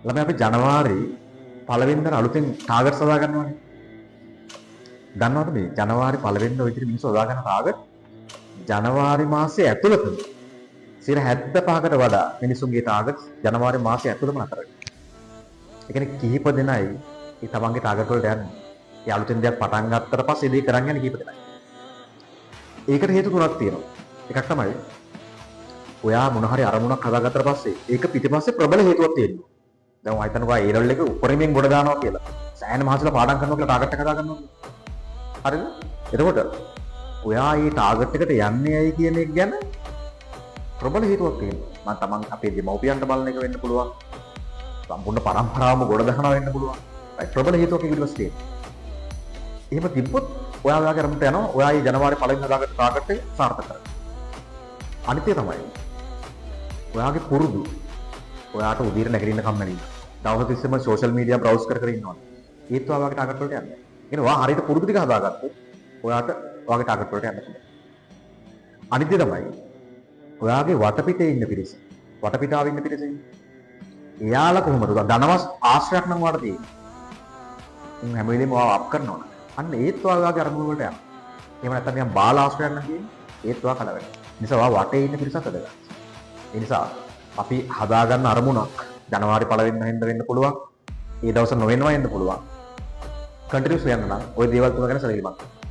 ළමයි අපි ජනවාරි පළවෙනිදා අලුතෙන් ටාගට්ස් හදා ගන්නවානේ. දන්නවද මේ ජනවාරි පළවෙනිදා ඔය විදිහට මිනිස්සු හදා ගන්න ටාගට් ජනවාරි මාසයේ ඇතුළත 75%කට වඩා මිනිසුන්ගේ ටාගට්ස් ජනවාරි මාසයේ ඇතුළතම නතර වෙනවා. ඒ කියන්නේ කිහිප දෙනයි ඒ තමන්ගේ ටාගට් වලට යන්නේ. ඒ අලුතෙන් දෙයක් පටන් ගත්තට පස්සේ ඒක කරන් යන්නේ කිහිප දෙනයි. ඒකට හේතු තුනක් තියෙනවා. එකක් තමයි ඔයා මොන හරි අරමුණක් හදාගත්තට පස්සේ ඒක පිටිපස්සේ ප්‍රබල හේතුවක් තියෙනවා. දැන් ඔය හිතනවා ඒ ලෙවල් එක උඩරින්ෙන් ගොඩ දානවා කියලා. සෑහෙන මහසලා පාඩම් කරනවා කියලා ටාගට් එක හදා ගන්නවා. හරිද? එතකොට ඔයා මේ ටාගට් එකට යන්නේ ඇයි කියන එක ගැන ප්‍රබල හේතුවක් තියෙනවා. මම තමන් අපේ දෙමව්පියන්ට බලන එක වෙන්න පුළුවන්. සම්පූර්ණ පරම්පරාවම ගොඩ ගන්නවා වෙන්න පුළුවන්. right ප්‍රබල හේතුවක් ඊට පස්සේ තියෙනවා. එහෙම තිබ්බොත් ඔයා ඔයාගේ අරමුණට යනවා. ඔයා මේ ජනවාරි පළවෙනි හදාගත්ත ටාගට් එක සාර්ථක කරගන්න. අනිත් එක තමයි ඔයාගේ පුරුදු ඔයාට උදේට නැගිටින්න කම්මැලි. දවස් තිස්සේම සෝෂල් මීඩියා බ්‍රවුස් කර කර ඉන්නවා. ඒත් ඔයාගේ ටාගට් වලට යන්නේ. කියන්නේ ඔයා හරියට පුරුදු ටික හදාගත්තොත් ඔයාට ඔයාගේ ටාගට් වලට යන්න පුළුවන්. අනිත් දේ තමයි ඔයාගේ වටපිටේ ඉන්න පිරිස. වටපිටාවේ ඉන්න පිරිස ඉන්නේ. එයාලා කොහොමද ධනවත් ආශ්‍රයක් නම් ඔයාට තියෙන්නේ. උන් හැම වෙලේම ඔයාව අප් කරනවා. අන්න ඒත් ඔයාගේ අරමුණු වලට යනවා. එහෙම නැත්නම් නිකන් බාල ආශ්‍රයක් නම් තියෙන්නේ. ඒත් ඔයා කල වෙනවා. නිසා ඔයා වටේ ඉන්න පිරිසත් අදගන්න. ඒ නිසා අපි හදාගන්න අරමුණක් ජනවාරි පළවෙනිදා හින්දා වෙන්න පුළුවන්. ඒ දවස් නොවෙනවා වෙන්න පුළුවන්. කන්ටිනියුස් වෙන්න නම් ওই දේවල් තුන ගැන සැලකිලිමත් වෙන්න.